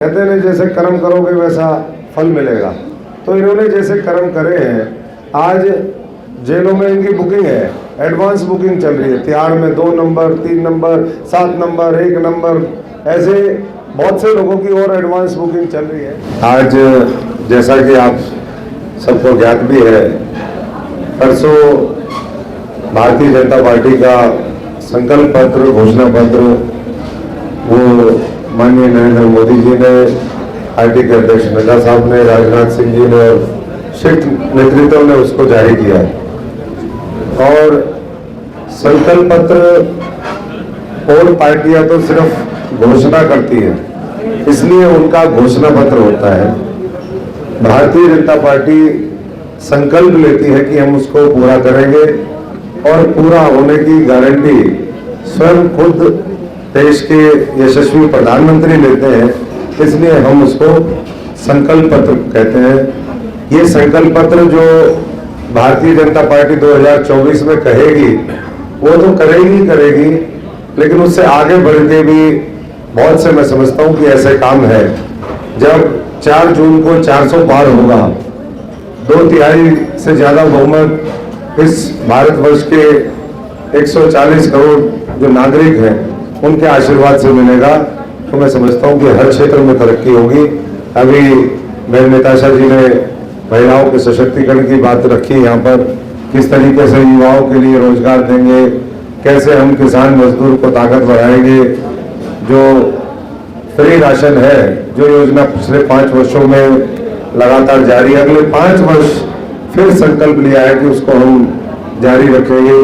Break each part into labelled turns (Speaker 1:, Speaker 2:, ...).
Speaker 1: कहते हैं जैसे कर्म करोगे वैसा फल मिलेगा। तो इन्होंने जैसे कर्म करे हैं, आज जेलों में इनकी बुकिंग है, एडवांस बुकिंग चल रही है। तिहाड़ में 2 नंबर, 3 नंबर, 7 नंबर, 1 नंबर, ऐसे बहुत से लोगों की और एडवांस बुकिंग चल रही है। आज जैसा कि आप सबको ज्ञात भी है, परसों भारतीय जनता पार्टी का संकल्प पत्र, घोषणा पत्र वो माननीय नरेंद्र मोदी जी ने, पार्टी के अध्यक्ष नड्डा साहब ने, राजनाथ सिंह जी ने और शीर्ष नेतृत्व ने उसको जारी किया है। और संकल्प पत्र और पार्टियां तो सिर्फ घोषणा करती हैं, इसलिए उनका घोषणा पत्र होता है। भारतीय जनता पार्टी संकल्प लेती है कि हम उसको पूरा करेंगे और पूरा होने की गारंटी स्वयं खुद देश के यशस्वी प्रधानमंत्री लेते हैं, इसलिए हम उसको संकल्प पत्र कहते हैं। ये संकल्प पत्र जो भारतीय जनता पार्टी 2024 में कहेगी वो तो करेगी, लेकिन उससे आगे बढ़ के भी बहुत से मैं समझता हूँ कि ऐसे काम है। जब 4 जून को 400 पार होगा, 2/3 से ज्यादा बहुमत इस भारतवर्ष के 140 करोड़ जो नागरिक हैं उनके आशीर्वाद से मिलेगा, तो मैं समझता हूं कि हर क्षेत्र में तरक्की होगी। अभी मेरे नेताशा जी ने महिलाओं के सशक्तिकरण की बात रखी, यहाँ पर किस तरीके से युवाओं के लिए रोजगार देंगे, कैसे हम किसान मजदूर को ताकत बढ़ाएंगे। जो फ्री राशन है, जो योजना पिछले 5 वर्षों में लगातार जारी है, अगले 5 वर्ष फिर संकल्प लिया है कि उसको हम जारी रखेंगे।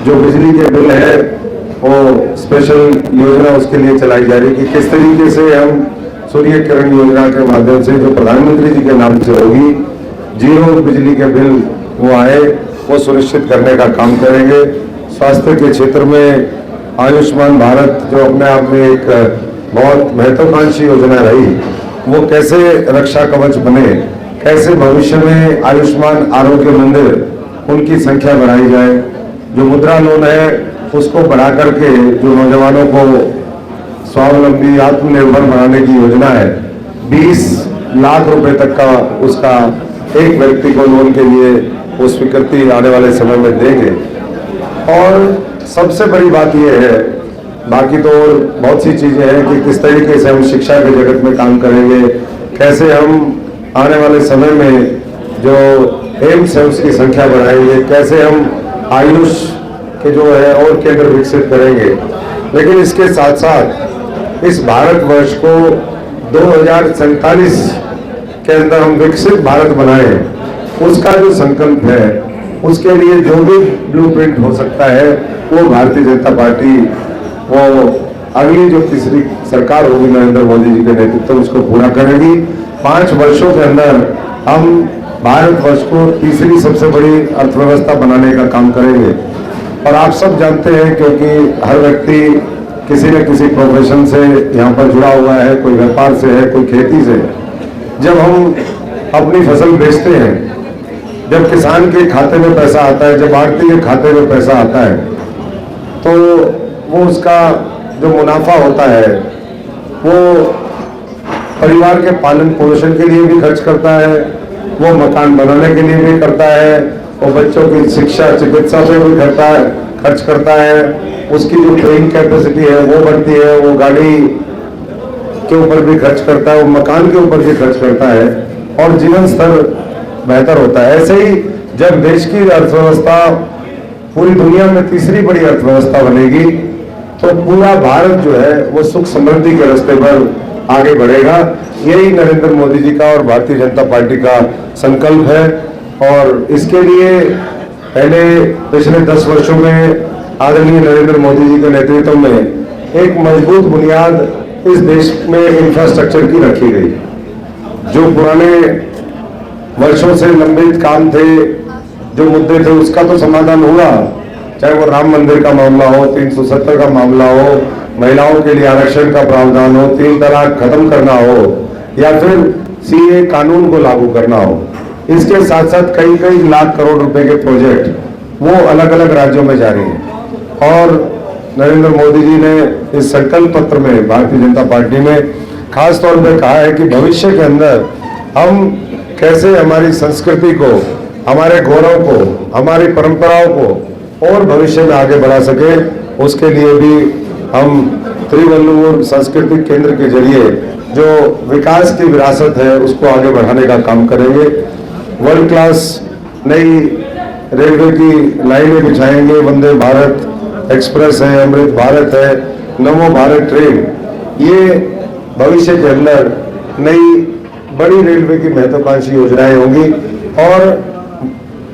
Speaker 1: जो बिजली के बिल है वो स्पेशल योजना उसके लिए चलाई जा रही है कि किस तरीके से हम सूर्य किरण योजना के माध्यम से, जो प्रधानमंत्री जी के नाम से होगी, 0 बिजली के बिल वो आए, वो सुनिश्चित करने का काम करेंगे। स्वास्थ्य के क्षेत्र में आयुष्मान भारत जो अपने आप में एक बहुत महत्वाकांक्षी योजना रही, वो कैसे रक्षा कवच बने, कैसे भविष्य में आयुष्मान आरोग्य मंदिर उनकी संख्या बढ़ाई जाए। जो मुद्रा लोन है उसको बढ़ा करके जो नौजवानों को स्वावलंबी आत्मनिर्भर बनाने की योजना है, 20 लाख रुपए तक का उसका एक व्यक्ति को लोन के लिए वो स्वीकृति आने वाले समय में देंगे। और सबसे बड़ी बात यह है, बाकी तो और बहुत सी चीजें हैं कि किस तरीके से हम शिक्षा के जगत में काम करेंगे, कैसे हम आने वाले समय में जो एम्स है उसकी संख्या बढ़ाएंगे, कैसे हम आयुष के जो है और केंद्र विकसित करेंगे। लेकिन इसके साथ साथ इस भारतवर्ष को 2047 के अंदर हम विकसित भारत बनाए, उसका जो संकल्प है, उसके लिए जो भी ब्लूप्रिंट हो सकता है वो भारतीय जनता पार्टी वो अगली जो तीसरी सरकार होगी नरेंद्र मोदी जी के नेतृत्व उसको पूरा करेगी। 5 वर्षों के अंदर हम भारतवर्ष को तीसरी सबसे बड़ी अर्थव्यवस्था बनाने का काम करेंगे। और आप सब जानते हैं, क्योंकि हर व्यक्ति किसी न किसी प्रोफेशन से यहाँ पर जुड़ा हुआ है, कोई व्यापार से है, कोई खेती से। जब हम अपनी फसल बेचते हैं, जब किसान के खाते में पैसा आता है, जब आड़ती के खाते में पैसा आता है, तो वो उसका जो मुनाफा होता है वो परिवार के पालन पोषण के लिए भी खर्च करता है, वो मकान बनाने के लिए भी करता है, वो बच्चों की शिक्षा चिकित्सा पे भी खर्च करता है, उसकी जो ट्रेनिंग कैपेसिटी है वो बढ़ती है, वो गाड़ी के ऊपर भी खर्च करता है, वो मकान के ऊपर भी खर्च करता है और जीवन स्तर बेहतर होता है। ऐसे ही जब देश की अर्थव्यवस्था पूरी दुनिया में तीसरी बड़ी अर्थव्यवस्था बनेगी, तो पूरा भारत जो है वो सुख समृद्धि के रास्ते पर आगे बढ़ेगा। यही नरेंद्र मोदी जी का और भारतीय जनता पार्टी का संकल्प है। और इसके लिए पहले पिछले 10 वर्षों में आदरणीय नरेंद्र मोदी जी के नेतृत्व में एक मजबूत बुनियाद इस देश में इंफ्रास्ट्रक्चर की रखी गई। जो पुराने वर्षों से लंबित काम थे, जो मुद्दे थे, उसका तो समाधान हुआ, चाहे वो राम मंदिर का मामला हो, 370 का मामला हो, महिलाओं के लिए आरक्षण का प्रावधान हो, 3 तलाक खत्म करना हो, या फिर सीए कानून को लागू करना हो। इसके साथ साथ कई लाख करोड़ रुपए के प्रोजेक्ट वो अलग अलग राज्यों में जारी हैं। और नरेंद्र मोदी जी ने इस संकल्प पत्र में भारतीय जनता पार्टी ने खास तौर पे कहा है कि भविष्य के अंदर हम कैसे हमारी संस्कृति को, हमारे गौरव को, हमारी परंपराओं को और भविष्य में आगे बढ़ा सके, उसके लिए भी हम त्रिवल्लुवर सांस्कृतिक केंद्र के जरिए जो विकास की विरासत है उसको आगे बढ़ाने का काम करेंगे। वर्ल्ड क्लास नई रेलवे की लाइनें बिछाएंगे, वंदे भारत एक्सप्रेस है, अमृत भारत है, नमो भारत ट्रेन, ये भविष्य के अंदर नई बड़ी रेलवे की महत्वाकांक्षी योजनाएं होंगी। और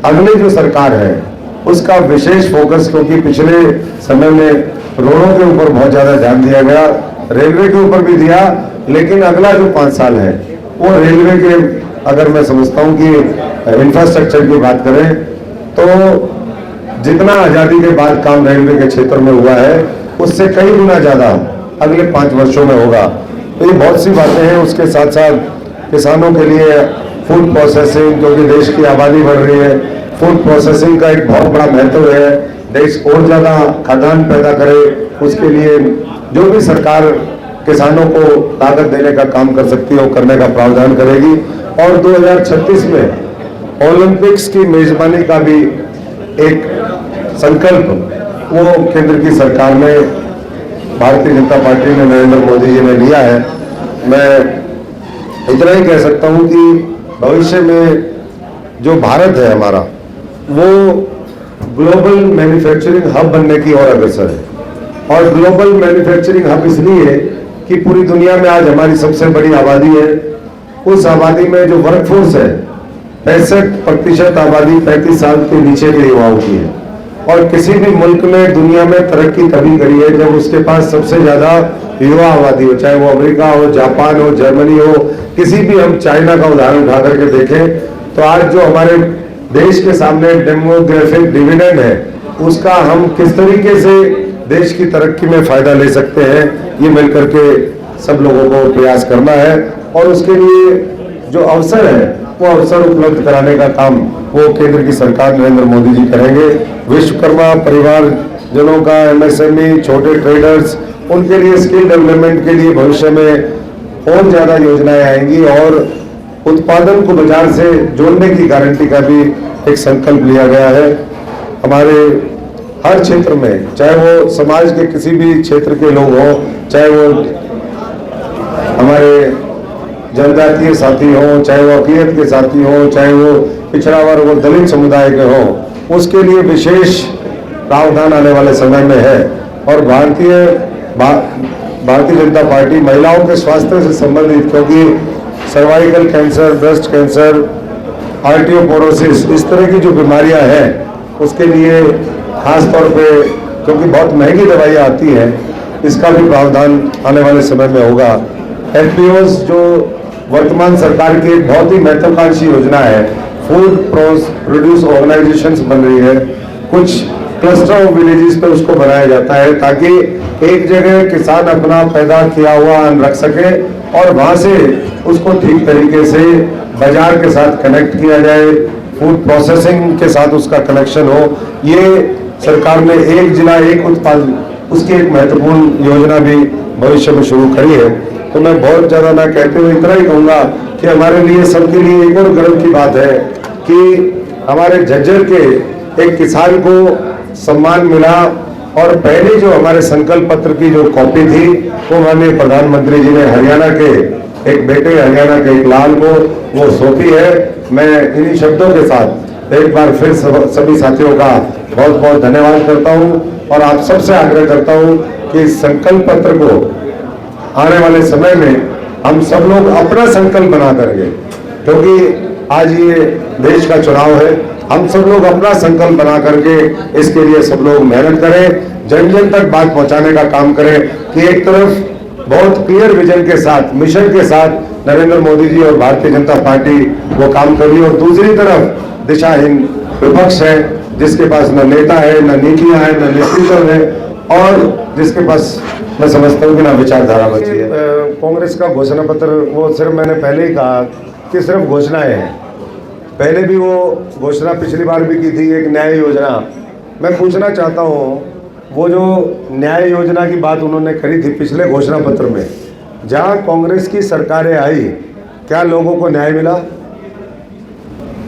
Speaker 1: अगली जो सरकार है उसका विशेष फोकस, क्योंकि पिछले समय में रोडों के ऊपर बहुत ज़्यादा ध्यान दिया गया, रेलवे के ऊपर भी दिया, लेकिन अगला जो 5 साल है वो रेलवे के, अगर मैं समझता हूँ कि इंफ्रास्ट्रक्चर की बात करें तो जितना आज़ादी के बाद काम रेलवे के क्षेत्र में हुआ है उससे कई गुना ज़्यादा अगले 5 वर्षों में होगा। तो ये बहुत सी बातें हैं। उसके साथ साथ किसानों के लिए फूड प्रोसेसिंग, क्योंकि देश की आबादी बढ़ रही है, फूड प्रोसेसिंग का एक बहुत बड़ा महत्व है। देश और ज़्यादा खाद्यान्न पैदा करे, उसके लिए जो भी सरकार किसानों को ताकत देने का काम कर सकती है वो करने का प्रावधान करेगी। और 2036 में ओलंपिक्स की मेजबानी का भी एक संकल्प वो केंद्र की सरकार ने, भारतीय जनता पार्टी ने, नरेंद्र मोदी जी ने लिया है। मैं इतना ही कह सकता हूं कि भविष्य में जो भारत है हमारा वो ग्लोबल मैन्युफैक्चरिंग हब बनने की ओर अग्रसर है। और ग्लोबल मैन्युफैक्चरिंग हब इसलिए कि पूरी दुनिया में आज हमारी सबसे बड़ी आबादी है, उस आबादी में जो वर्कफोर्स है 65% आबादी 35 साल के नीचे के युवाओं की है। और किसी भी मुल्क ने दुनिया में तरक्की तभी करी है जब उसके पास सबसे ज्यादा युवा आबादी हो, चाहे वो अमेरिका हो, जापान हो, जर्मनी हो, किसी भी, हम चाइना का उदाहरण उठा करके देखें तो आज जो हमारे देश के सामने डेमोग्राफिक डिविडेंड है उसका हम किस तरीके से देश की तरक्की में फायदा ले सकते हैं, ये मिलकर के सब लोगों को प्रयास करना है। और उसके लिए जो अवसर है वो अवसर उपलब्ध कराने का काम वो केंद्र की सरकार नरेंद्र मोदी जी करेंगे। विश्वकर्मा परिवार जनों का, एमएसएमई, छोटे ट्रेडर्स, उनके लिए स्किल डेवलपमेंट के लिए भविष्य में और ज्यादा योजनाएं आएंगी और उत्पादन को बाजार से जोड़ने की गारंटी का भी एक संकल्प लिया गया है। हमारे हर क्षेत्र में, चाहे वो समाज के किसी भी क्षेत्र के लोग हों, चाहे वो हमारे जनजातीय साथी हों, चाहे वो अक़लियत के साथी हों, चाहे वो पिछड़ा वर्ग और दलित समुदाय के हों, उसके लिए विशेष प्रावधान आने वाले समय में है। और भारतीय जनता पार्टी महिलाओं के स्वास्थ्य से संबंधित, क्योंकि सर्वाइकल कैंसर, ब्रेस्ट कैंसर, आर्टियोपोरोसिस, इस तरह की जो बीमारियां हैं उसके लिए खास तौर पे, क्योंकि बहुत महंगी दवाइयाँ आती हैं, इसका भी प्रावधान आने वाले समय में होगा। एफपीओज जो वर्तमान सरकार की एक बहुत ही महत्वाकांक्षी योजना है, फूड प्रोड्यूस ऑर्गेनाइजेशंस बन रही है, कुछ क्लस्टर ऑफ विलेजेस पे उसको बनाया जाता है ताकि एक जगह किसान अपना पैदा किया हुआ अन्न रख सके और वहां से उसको ठीक तरीके से बाजार के साथ कनेक्ट किया जाए, फूड प्रोसेसिंग के साथ उसका कनेक्शन हो। ये सरकार ने एक जिला एक उत्पाद, उसकी एक महत्वपूर्ण योजना भी भविष्य में शुरू करी है। तो मैं बहुत ज्यादा ना कहते हुए इतना ही कहूंगा कि हमारे लिए, सबके लिए एक और गर्व की बात है कि हमारे झज्जर के एक किसान को सम्मान मिला और पहले जो हमारे संकल्प पत्र की जो कॉपी थी वो माननीय प्रधानमंत्री जी ने हरियाणा के एक बेटे, हरियाणा के एक लाल को वो सौंपी है। मैं इन्हीं शब्दों के साथ एक बार फिर सभी साथियों का बहुत बहुत धन्यवाद करता हूं और आप सबसे आग्रह करता हूं कि संकल्प पत्र को आने वाले समय में हम सब लोग अपना संकल्प बना करेंगे, क्योंकि आज ये देश का चुनाव है। हम सब लोग अपना संकल्प बना करके इसके लिए सब लोग मेहनत करें, जन जन तक बात पहुंचाने का काम करें कि एक तरफ बहुत क्लियर विजन के साथ, मिशन के साथ नरेंद्र मोदी जी और भारतीय जनता पार्टी वो काम कर रही है और दूसरी तरफ दिशाहीन विपक्ष है जिसके पास न नेता है, न नीतियां हैं, न नेतृत्व है और जिसके पास मैं समझता हूँ कि ना विचारधारा बची है। कांग्रेस का घोषणा पत्र वो सिर्फ मैंने पहले ही कहा कि सिर्फ घोषणाएं हैं। पहले भी वो घोषणा पिछली बार भी की थी, एक न्याय योजना। मैं पूछना चाहता हूँ, वो जो न्याय योजना की बात उन्होंने करी थी पिछले घोषणा पत्र में, जहां कांग्रेस की सरकारें आई, क्या लोगों को न्याय मिला?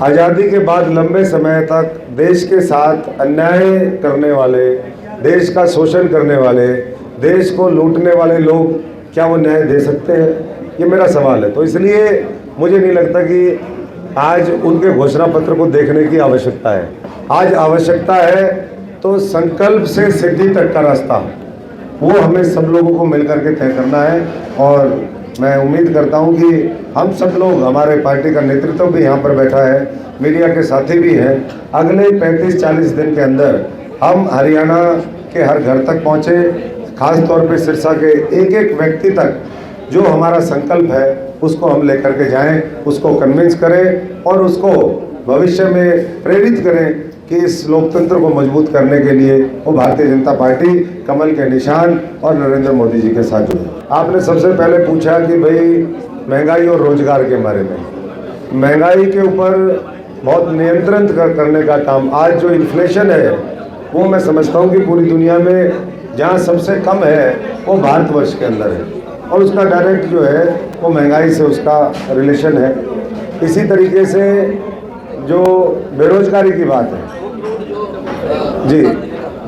Speaker 1: आज़ादी के बाद लंबे समय तक देश के साथ अन्याय करने वाले, देश का शोषण करने वाले, देश को लूटने वाले लोग क्या वो न्याय दे सकते हैं? ये मेरा सवाल है। तो इसलिए मुझे नहीं लगता कि आज उनके घोषणा पत्र को देखने की आवश्यकता है। आज आवश्यकता है तो संकल्प से सिद्धि तक का रास्ता, वो हमें सब लोगों को मिलकर के तय करना है। और मैं उम्मीद करता हूं कि हम सब लोग, हमारे पार्टी का नेतृत्व भी यहाँ पर बैठा है, मीडिया के साथी भी हैं, अगले 35-40 दिन के अंदर हम हरियाणा के हर घर तक पहुँचे, खास तौर पे सिरसा के एक एक व्यक्ति तक जो हमारा संकल्प है उसको हम लेकर के जाएं, उसको कन्विंस करें और उसको भविष्य में प्रेरित करें कि इस लोकतंत्र को मजबूत करने के लिए वो भारतीय जनता पार्टी कमल के निशान और नरेंद्र मोदी जी के साथ जुड़े। आपने सबसे पहले पूछा कि भाई महंगाई और रोजगार के बारे में। महंगाई के ऊपर बहुत नियंत्रण करने का काम, आज जो इन्फ्लेशन है वो मैं समझता हूँ कि पूरी दुनिया में जहाँ सबसे कम है वो भारतवर्ष के अंदर है, और उसका डायरेक्ट जो है वो महंगाई से उसका रिलेशन है। इसी तरीके से जो बेरोजगारी की बात है जी,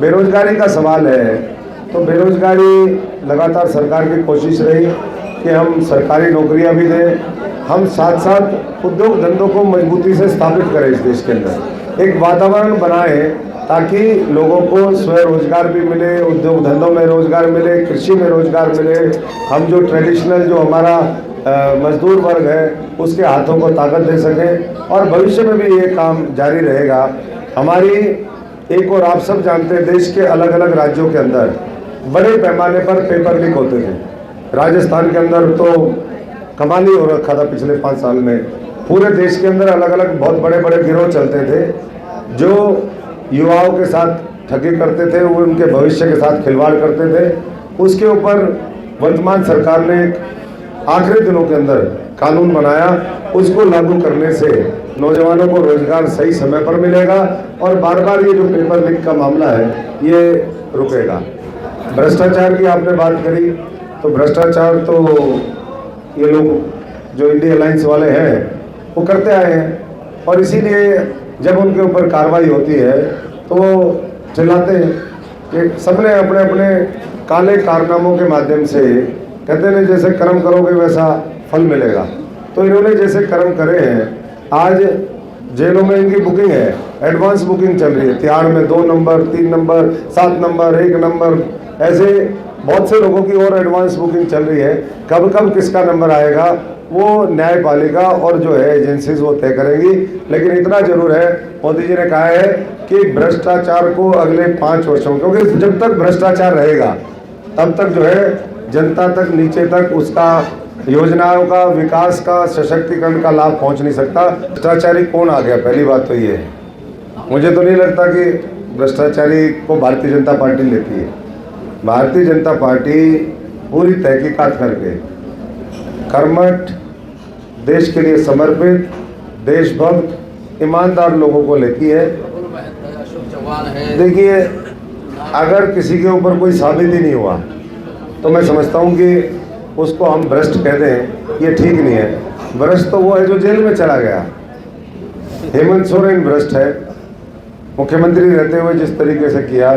Speaker 1: बेरोजगारी का सवाल है, तो बेरोजगारी लगातार सरकार की कोशिश रही कि हम सरकारी नौकरियां भी दें, हम साथ साथ उद्योग धंधों को मजबूती से स्थापित करें इस देश के अंदर, एक वातावरण बनाएं ताकि लोगों को स्वरोजगार भी मिले, उद्योग धंधों में रोजगार मिले, कृषि में रोजगार मिले। हम जो ट्रेडिशनल जो हमारा मजदूर वर्ग है उसके हाथों को ताकत दे सकें, और भविष्य में भी ये काम जारी रहेगा। हमारी एक और आप सब जानते हैं, देश के अलग अलग राज्यों के अंदर बड़े पैमाने पर पेपर लीक होते थे। राजस्थान के अंदर तो कमाल ही हो रखा था पिछले 5 साल में। पूरे देश के अंदर अलग अलग बहुत बड़े बड़े गिरोह चलते थे जो युवाओं के साथ ठगी करते थे, वो उनके भविष्य के साथ खिलवाड़ करते थे। उसके ऊपर वर्तमान सरकार ने आखिरी दिनों के अंदर कानून बनाया, उसको लागू करने से नौजवानों को रोजगार सही समय पर मिलेगा और बार बार ये जो पेपर लीक का मामला है ये रुकेगा। भ्रष्टाचार की आपने बात करी, तो भ्रष्टाचार तो ये लोग जो इंडिया अलायंस वाले हैं वो करते आए हैं, और इसीलिए जब उनके ऊपर कार्रवाई होती है तो वो चिल्लाते हैं कि सबने अपने अपने काले कारनामों के माध्यम से, कहते हैं जैसे कर्म करोगे वैसा फल मिलेगा। तो इन्होंने जैसे कर्म करे हैं, आज जेलों में इनकी बुकिंग है, एडवांस बुकिंग चल रही है, तिहाड़ में 2 नंबर, 3 नंबर, 7 नंबर, 1 नंबर, ऐसे बहुत से लोगों की और एडवांस बुकिंग चल रही है। कब कब किसका नंबर आएगा वो न्यायपालिका और जो है एजेंसीज वो तय करेंगी। लेकिन इतना जरूर है, मोदी जी ने कहा है कि भ्रष्टाचार को अगले 5 वर्षों, क्योंकि जब तक भ्रष्टाचार रहेगा तब तक जो है जनता तक, नीचे तक उसका योजनाओं का, विकास का, सशक्तिकरण का लाभ पहुंच नहीं सकता। भ्रष्टाचारी कौन आ गया? पहली बात तो ये है, मुझे तो नहीं लगता कि भ्रष्टाचारी को भारतीय जनता पार्टी लेती है। भारतीय जनता पार्टी पूरी तहकीकात करके कर्मठ, देश के लिए समर्पित, देशभक्त, ईमानदार लोगों को लेती है। देखिए, अगर किसी के ऊपर कोई साबित ही नहीं हुआ तो मैं समझता हूँ कि उसको हम भ्रष्ट कह दें, ये ठीक नहीं है। भ्रष्ट तो वो है जो जेल में चला गया। हेमंत सोरेन भ्रष्ट है, मुख्यमंत्री रहते हुए जिस तरीके से किया,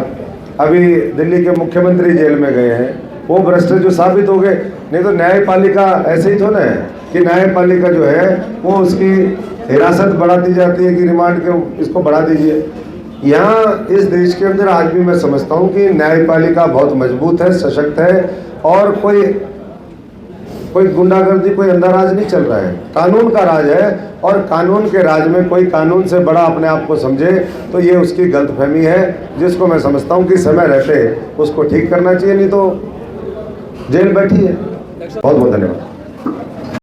Speaker 1: अभी दिल्ली के मुख्यमंत्री जेल में गए हैं, वो भ्रष्ट जो साबित हो गए। नहीं तो न्यायपालिका ऐसे ही थोड़ा है कि न्यायपालिका जो है वो उसकी हिरासत बढ़ा दी जाती है कि रिमांड के इसको बढ़ा दीजिए। यहाँ इस देश के अंदर आज भी मैं समझता हूँ कि न्यायपालिका बहुत मजबूत है, सशक्त है, और कोई गुंडागर्दी, कोई अंधाराज नहीं चल रहा है। कानून का राज है, और कानून के राज में कोई कानून से बड़ा अपने आप को समझे तो ये उसकी गलतफहमी है, जिसको मैं समझता हूँ कि समय रहते उसको ठीक करना चाहिए, नहीं तो जेल बैठी है। बहुत बहुत धन्यवाद।